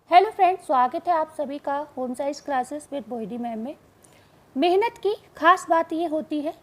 Hello friends, स्वागत है आप सभी का home science classes with Mohini ma'am में। मेहनत की खास बात ये होती है,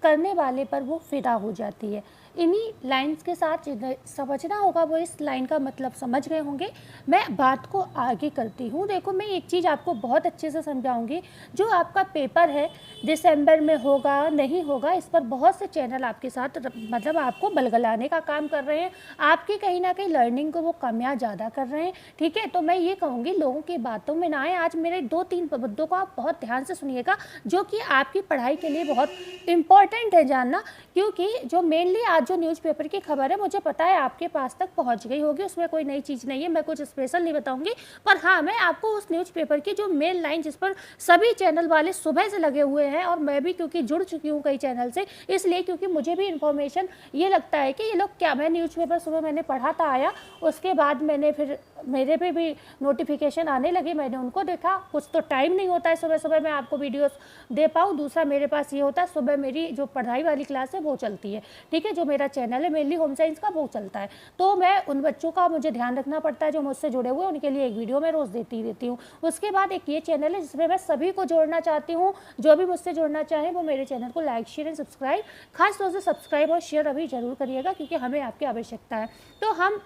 करने वाले पर वो फिदा हो जाती है। इन्हीं लाइंस के साथ जिन्हें समझना होगा वो इस लाइन का मतलब समझ गए होंगे। मैं बात को आगे करती हूँ। देखो, मैं एक चीज़ आपको बहुत अच्छे से समझाऊंगी। जो आपका पेपर है दिसंबर में होगा नहीं होगा, इस पर बहुत से चैनल आपके साथ मतलब आपको बलगलाने का काम कर रहे हैं। आपकी कहीं ना कहीं लर्निंग को वो कामयाब ज़्यादा कर रहे हैं। ठीक है, तो मैं ये कहूँगी लोगों की बातों में ना आए। आज मेरे 2-3 मुद्दों को आप बहुत ध्यान से सुनिएगा, जो कि आपकी पढ़ाई के लिए बहुत इम्पॉर्टेंट है जानना। क्योंकि जो मेनली आज जो न्यूज़पेपर की खबर है, मुझे पता है आपके पास तक पहुंच गई होगी, उसमें कोई नई चीज़ नहीं है, मैं कुछ स्पेशल नहीं बताऊंगी। पर हाँ, मैं आपको उस न्यूज़पेपर की जो मेन लाइन जिस पर सभी चैनल वाले सुबह से लगे हुए हैं, और मैं भी क्योंकि जुड़ चुकी हूँ कई चैनल से, इसलिए क्योंकि मुझे भी इन्फॉर्मेशन ये लगता है कि ये लोग क्या, मैं न्यूज़पेपर सुबह मैंने पढ़ा था आया, उसके बाद मैंने फिर मेरे पे भी नोटिफिकेशन आने लगे, मैंने उनको देखा। कुछ तो टाइम नहीं होता है सुबह सुबह मैं आपको वीडियोस दे पाऊँ। दूसरा मेरे पास ये होता है, सुबह मेरी जो पढ़ाई वाली क्लास है वो चलती है। ठीक है, जो मेरा चैनल है मेनली होम साइंस का वो चलता है, तो मैं उन बच्चों का मुझे ध्यान रखना पड़ता है जो मुझसे जुड़े हुए हैं, उनके लिए एक वीडियो मैं रोज़ देती रहती हूँ। उसके बाद एक ये चैनल है जिसमें मैं सभी को जोड़ना चाहती हूँ। जो भी मुझसे जुड़ना चाहे वो मेरे चैनल को लाइक शेयर एंड सब्सक्राइब, खास तौर से सब्सक्राइब और शेयर अभी जरूर करिएगा, क्योंकि हमें आपकी आवश्यकता है। तो हम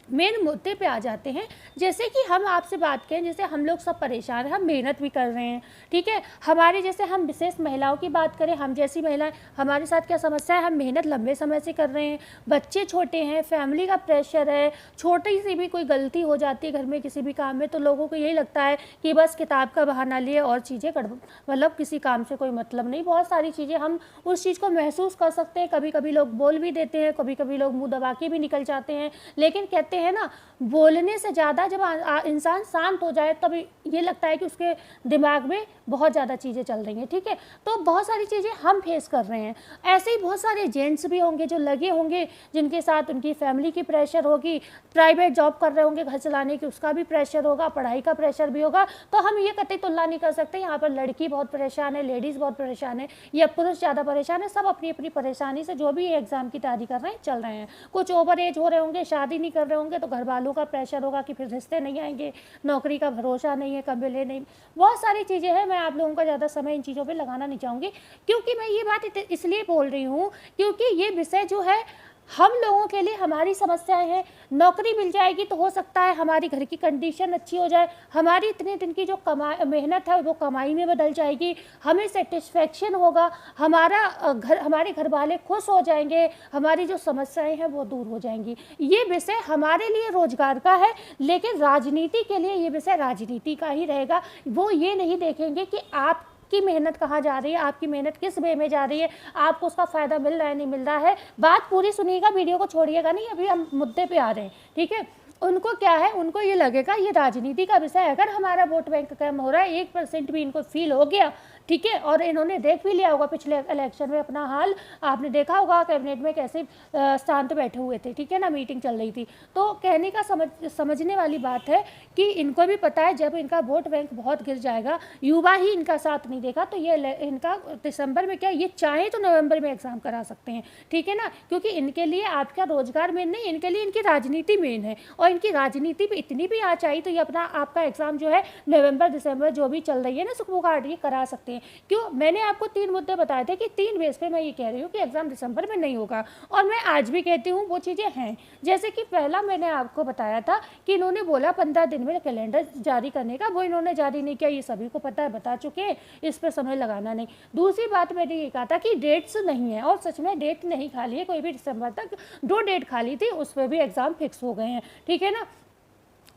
मेन मुद्दे पे आ जाते हैं। जैसे कि हम आपसे बात करें, जैसे हम लोग सब परेशान हैं, हम मेहनत भी कर रहे हैं। ठीक है, हमारे जैसे हम विशेष महिलाओं की बात करें, हम जैसी महिलाएं, हमारे साथ क्या समस्या है, हम मेहनत लंबे समय से कर रहे हैं, बच्चे छोटे हैं, फैमिली का प्रेशर है, छोटी सी भी कोई गलती हो जाती है घर में किसी भी काम में तो लोगों को यही लगता है कि बस किताब का बहाना लिए और चीज़ें कर, मतलब किसी काम से कोई मतलब नहीं। बहुत सारी चीज़ें हम उस चीज़ को महसूस कर सकते हैं। कभी कभी लोग बोल भी देते हैं, कभी कभी लोग मुँह दबा के भी निकल जाते हैं। लेकिन कहते हैं ना, बोलने से ज़्यादा जब इंसान शांत हो जाए तब ये लगता है कि उसके दिमाग में बहुत ज़्यादा चीज़ें चल रही हैं। ठीक है, तो बहुत सारी चीज़ें हम फेस कर रहे हैं। ऐसे ही बहुत सारे जेंट्स भी होंगे जो लगे होंगे, जिनके साथ उनकी फैमिली की प्रेशर होगी, प्राइवेट जॉब कर रहे होंगे घर चलाने की, उसका भी प्रेशर होगा, पढ़ाई का प्रेशर भी होगा। तो हम ये कतई तुलना नहीं कर सकते यहाँ पर लड़की बहुत परेशान है, लेडीज़ बहुत परेशान है या पुरुष ज़्यादा परेशान है। सब अपनी अपनी परेशानी से जो भी एग्ज़ाम की तैयारी कर रहे हैं चल रहे हैं। कुछ ओवर एज हो रहे होंगे, शादी नहीं कर रहे होंगे, तो घर वालों का प्रेशर होगा कि फिर रिश्ते नहीं आएंगे, नौकरी का भरोसा नहीं है, कब मिले नहीं। बहुत सारी चीज़ें हैं। मैं आप लोगों का ज़्यादा समय इन चीज़ों पे लगाना नहीं चाहूँगी, क्योंकि मैं ये बात इसलिए बोल रही हूँ क्योंकि ये विषय जो है हम लोगों के लिए, हमारी समस्याएं हैं। नौकरी मिल जाएगी तो हो सकता है हमारी घर की कंडीशन अच्छी हो जाए, हमारी इतने दिन की जो मेहनत है वो कमाई में बदल जाएगी, हमें सेटिस्फेक्शन होगा, हमारे घर वाले खुश हो जाएंगे, हमारी जो समस्याएं हैं वो दूर हो जाएंगी। ये विषय हमारे लिए रोजगार का है, लेकिन राजनीति के लिए ये विषय राजनीति का ही रहेगा। वो ये नहीं देखेंगे कि आप की मेहनत कहाँ जा रही है, आपकी मेहनत किस वे में जा रही है, आपको उसका फ़ायदा मिल रहा है नहीं मिल रहा है। बात पूरी सुनिएगा, वीडियो को छोड़िएगा नहीं, अभी हम मुद्दे पे आ रहे हैं। ठीक है, उनको क्या है, उनको ये लगेगा ये राजनीति का विषय है। अगर हमारा वोट बैंक कम हो रहा है, 1% भी इनको फील हो गया, ठीक है, और इन्होंने देख भी लिया होगा पिछले इलेक्शन में अपना हाल, आपने देखा होगा कैबिनेट में कैसे शांत बैठे हुए थे। ठीक है ना, मीटिंग चल रही थी। तो कहने का समझने वाली बात है कि इनको भी पता है जब इनका वोट बैंक बहुत गिर जाएगा, युवा ही इनका साथ नहीं देगा, तो ये इनका दिसंबर में क्या, ये चाहे तो नवंबर में एग्जाम करा सकते हैं। ठीक है ना, क्योंकि इनके लिए आपका रोजगार मेन नहीं, इनके लिए इनकी राजनीति मेन है, और इनकी राजनीति पे इतनी भी आ चाहिए तो ये अपना आपका एग्जाम जो है नवंबर दिसंबर जो भी चल रही है ना सुखमुखाट, ये करा सकते हैं। क्यों, मैंने आपको 3 मुद्दे बताए थे कि 3 बेस पे मैं ये कह रही हूँ कि एग्जाम दिसंबर में नहीं होगा, और मैं आज भी कहती हूँ वो चीज़ें हैं। जैसे कि पहला मैंने आपको बताया था कि इन्होंने बोला 15 दिन में कैलेंडर जारी करने का, वो इन्होंने जारी नहीं किया, ये सभी को पता है, बता चुके हैं, इस पर समय लगाना नहीं। दूसरी बात मैंने ये कहा था कि डेट्स नहीं है, और सच में डेट नहीं खाली है कोई भी। दिसंबर तक 2 डेट खाली थी, उस पर भी एग्जाम फिक्स हो गए हैं। ठीक है ना,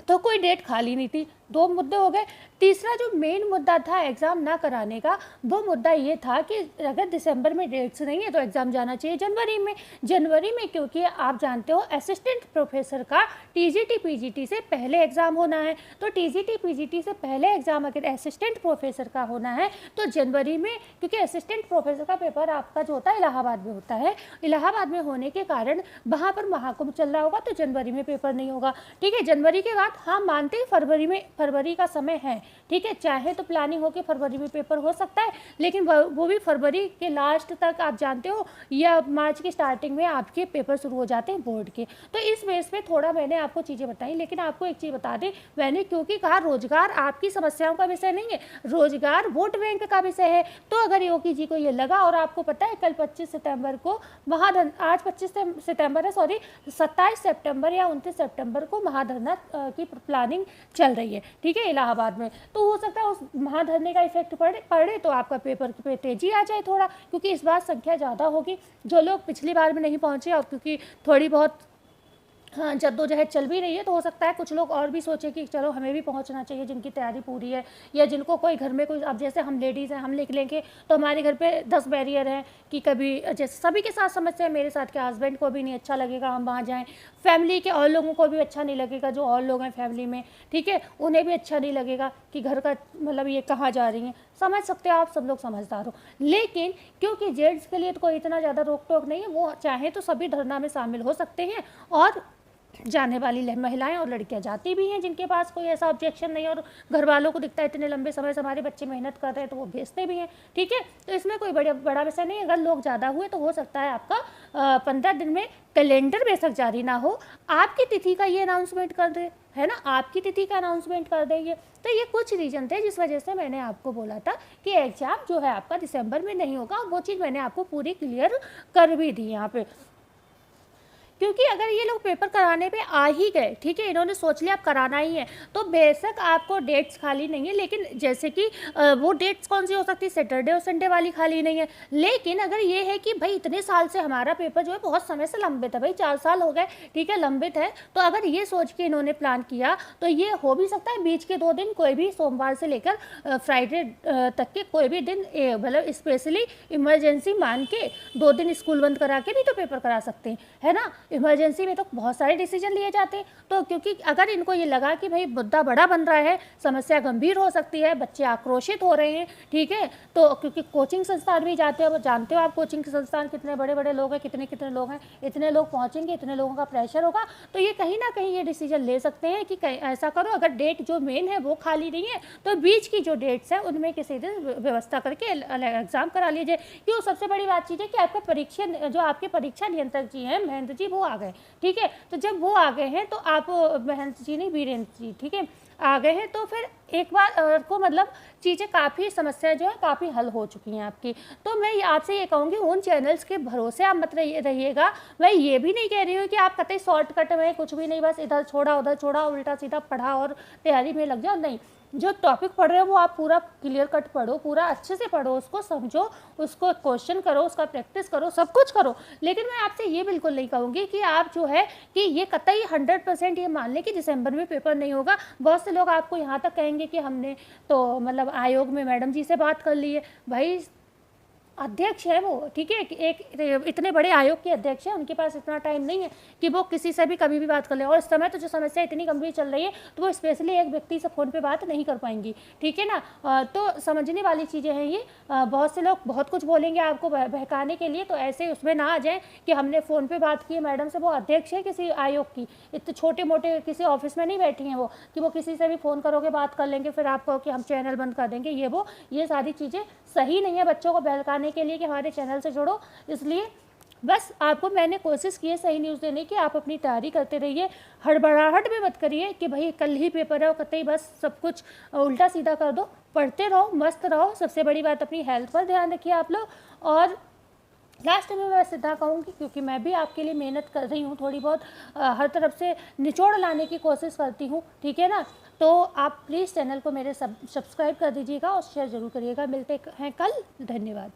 तो कोई डेट खाली नहीं थी। 2 मुद्दे हो गए। तीसरा जो मेन मुद्दा था एग्ज़ाम ना कराने का, वो मुद्दा ये था कि अगर दिसंबर में डेट्स नहीं है तो एग्ज़ाम जाना चाहिए जनवरी में। जनवरी में क्योंकि आप जानते हो असिस्टेंट प्रोफेसर का टीजीटी पीजीटी से पहले एग्ज़ाम होना है, तो टीजीटी पीजीटी से पहले एग्ज़ाम अगर असिस्टेंट प्रोफेसर का होना है तो जनवरी में, क्योंकि असिस्टेंट प्रोफेसर का पेपर आपका जो होता है इलाहाबाद में होता है, इलाहाबाद में होने के कारण वहाँ पर महाकुंभ चल रहा होगा, तो जनवरी में पेपर नहीं होगा। ठीक है, जनवरी के बाद हाँ मानते हैं फरवरी में फरवरी का समय है, ठीक है। चाहे तो प्लानिंग हो कि फरवरी में पेपर हो सकता है, लेकिन वो भी फरवरी के लास्ट तक आप जानते हो, या मार्च की स्टार्टिंग में आपके पेपर शुरू हो जाते हैं बोर्ड के। तो इस बेस पे थोड़ा मैंने आपको चीज़ें बताई, लेकिन आपको एक चीज़ बता दें, मैंने क्योंकि कहा रोजगार आपकी समस्याओं का विषय नहीं है, रोजगार वोट बैंक का विषय है। तो अगर योगी जी को ये लगा, और आपको पता है कल 25 सितंबर को आज 25 सितंबर है, सॉरी 27 सितंबर या 29 सितंबर को महाधरना की प्लानिंग चल रही है, ठीक है, इलाहाबाद में। तो हो सकता है उस महाधरने का इफेक्ट पड़े तो आपका पेपर पे तेजी आ जाए थोड़ा, क्योंकि इस बार संख्या ज़्यादा होगी। जो लोग पिछली बार में नहीं पहुँचे, और क्योंकि थोड़ी बहुत हाँ जद्दोजहद चल भी रही है, तो हो सकता है कुछ लोग और भी सोचे कि चलो हमें भी पहुंचना चाहिए, जिनकी तैयारी पूरी है, या जिनको कोई घर में कोई, अब जैसे हम लेडीज़ हैं, हम लिख लेंगे तो हमारे घर पे 10 बैरियर हैं कि कभी, जैसे सभी के साथ समस्या है, मेरे साथ के हस्बैंड को भी नहीं अच्छा लगेगा हम वहाँ जाएँ, फैमिली के और लोगों को भी अच्छा नहीं लगेगा, जो और लोग हैं फैमिली में, ठीक है, उन्हें भी अच्छा नहीं लगेगा कि घर का मतलब ये कहाँ जा रही हैं। समझ सकते हो आप, सब लोग समझदार हो। लेकिन क्योंकि जेंट्स के लिए तो कोई इतना ज़्यादा रोक टोक नहीं है, वो चाहे तो सभी धरना में शामिल हो सकते हैं, और जाने वाली महिलाएं और लड़कियां जाती भी हैं जिनके पास कोई ऐसा ऑब्जेक्शन नहीं है, और घर वालों को दिखता है इतने लंबे समय से हमारे बच्चे मेहनत कर रहे हैं तो वो भेजते भी हैं, ठीक है। तो इसमें कोई बड़ा विषय नहीं है। अगर लोग ज़्यादा हुए तो हो सकता है आपका 15 दिन में कैलेंडर बेशक जारी ना हो, आपकी तिथि का ये अनाउंसमेंट कर दे, है ना, आपकी तिथि का अनाउंसमेंट कर देंगे। तो ये कुछ रीजन थे जिस वजह से मैंने आपको बोला था कि एग्जाम जो है आपका दिसंबर में नहीं होगा, वो चीज़ मैंने आपको पूरी क्लियर कर भी दी यहाँ पे। क्योंकि अगर ये लोग पेपर कराने पे आ ही गए, ठीक है, इन्होंने सोच लिया अब कराना ही है, तो बेशक आपको डेट्स खाली नहीं है, लेकिन जैसे कि वो डेट्स कौन सी हो सकती है, सैटरडे और संडे वाली खाली नहीं है। लेकिन अगर ये है कि भाई इतने साल से हमारा पेपर जो है बहुत समय से लंबित है, भाई 4 साल हो गए, ठीक है, लंबित है, तो अगर ये सोच के इन्होंने प्लान किया तो ये हो भी सकता है बीच के 2 दिन, कोई भी सोमवार से लेकर फ्राइडे तक के कोई भी दिन, मतलब स्पेशली इमरजेंसी मान के 2 दिन स्कूल बंद करा के भी तो पेपर करा सकते हैं, है ना। इमरजेंसी में तो बहुत सारे डिसीजन लिए जाते हैं। तो क्योंकि अगर इनको ये लगा कि भाई मुद्दा बड़ा बन रहा है, समस्या गंभीर हो सकती है, बच्चे आक्रोशित हो रहे हैं, ठीक है, तो क्योंकि कोचिंग संस्थान भी जाते हैं, जानते हो आप कोचिंग संस्थान कितने बड़े बड़े लोग हैं, कितने लोग हैं, इतने लोग पहुँचेंगे, इतने लोगों का प्रेशर होगा, तो ये कहीं ना कहीं ये डिसीजन ले सकते हैं कि ऐसा करो, अगर डेट जो मेन है वो खाली नहीं है तो बीच की जो डेट्स है उनमें किसी दिन व्यवस्था करके एग्जाम करा लीजिए। क्यों, सबसे बड़ी बात चीज़ है कि आपका परीक्षा, जो आपके परीक्षा नियंत्रक जी हैं महेंद्र जी, वो आ गए, ठीक है। तो जब वो आ गए हैं तो आप, महेंद्र जी नहीं, वीरेंद्र जी, ठीक है, आ गए हैं, तो फिर एक बार को मतलब चीज़ें काफ़ी, समस्या जो है काफ़ी हल हो चुकी हैं आपकी। तो मैं आपसे ये कहूँगी उन चैनल्स के भरोसे आप मत रहिएगा। मैं ये भी नहीं कह रही हूँ कि आप कतई शॉर्टकट में कुछ भी नहीं, बस इधर छोड़ा उधर छोड़ा, उल्टा सीधा पढ़ा और तैयारी में लग जाओ, नहीं। जो टॉपिक पढ़ रहे हो वो आप पूरा क्लियर कट पढ़ो, पूरा अच्छे से पढ़ो, उसको समझो, उसको क्वेश्चन करो, उसका प्रैक्टिस करो, सब कुछ करो। लेकिन मैं आपसे ये बिल्कुल नहीं कहूँगी कि आप जो है कि ये कतई 100% ये मान लें कि दिसंबर में पेपर नहीं होगा। बहुत से लोग आपको यहाँ तक कहेंगे कि हमने तो मतलब आयोग में मैडम जी से बात कर ली है, भाई अध्यक्ष है वो, ठीक है, एक इतने बड़े आयोग के अध्यक्ष हैं, उनके पास इतना टाइम नहीं है कि वो किसी से भी कभी भी बात कर ले। और इस समय तो जो समस्या इतनी गंभीर चल रही है तो वो स्पेशली एक व्यक्ति से फ़ोन पे बात नहीं कर पाएंगी, ठीक है ना। तो समझने वाली चीज़ें हैं ये। बहुत से लोग बहुत कुछ बोलेंगे आपको बहकाने के लिए, तो ऐसे उसमें ना आ जाए कि हमने फ़ोन पर बात की मैडम से, वो अध्यक्ष है किसी आयोग की, इतने छोटे मोटे किसी ऑफिस में नहीं बैठी हैं वो, कि वो किसी से भी फ़ोन करोगे बात कर लेंगे, फिर आप कहो कि हम चैनल बंद कर देंगे, ये सारी चीज़ें सही नहीं है बच्चों को बहकाने के लिए कि हमारे चैनल से जुड़ो। इसलिए बस आपको मैंने कोशिश की है सही न्यूज़ देने की, आप अपनी तैयारी करते रहिए, हड़बड़ाहट में मत करिए कि भाई कल ही पेपर है और कतई बस सब कुछ उल्टा सीधा कर दो। पढ़ते रहो, मस्त रहो, सबसे बड़ी बात अपनी हेल्थ पर ध्यान रखिए आप लोग। और लास्ट में मैं सीधा कहूँगी, क्योंकि मैं भी आपके लिए मेहनत कर रही हूँ, थोड़ी बहुत हर तरफ से निचोड़ लाने की कोशिश करती हूँ, ठीक है ना। तो आप प्लीज़ चैनल को मेरे सब्सक्राइब कर दीजिएगा और शेयर ज़रूर करिएगा। मिलते हैं कल, धन्यवाद।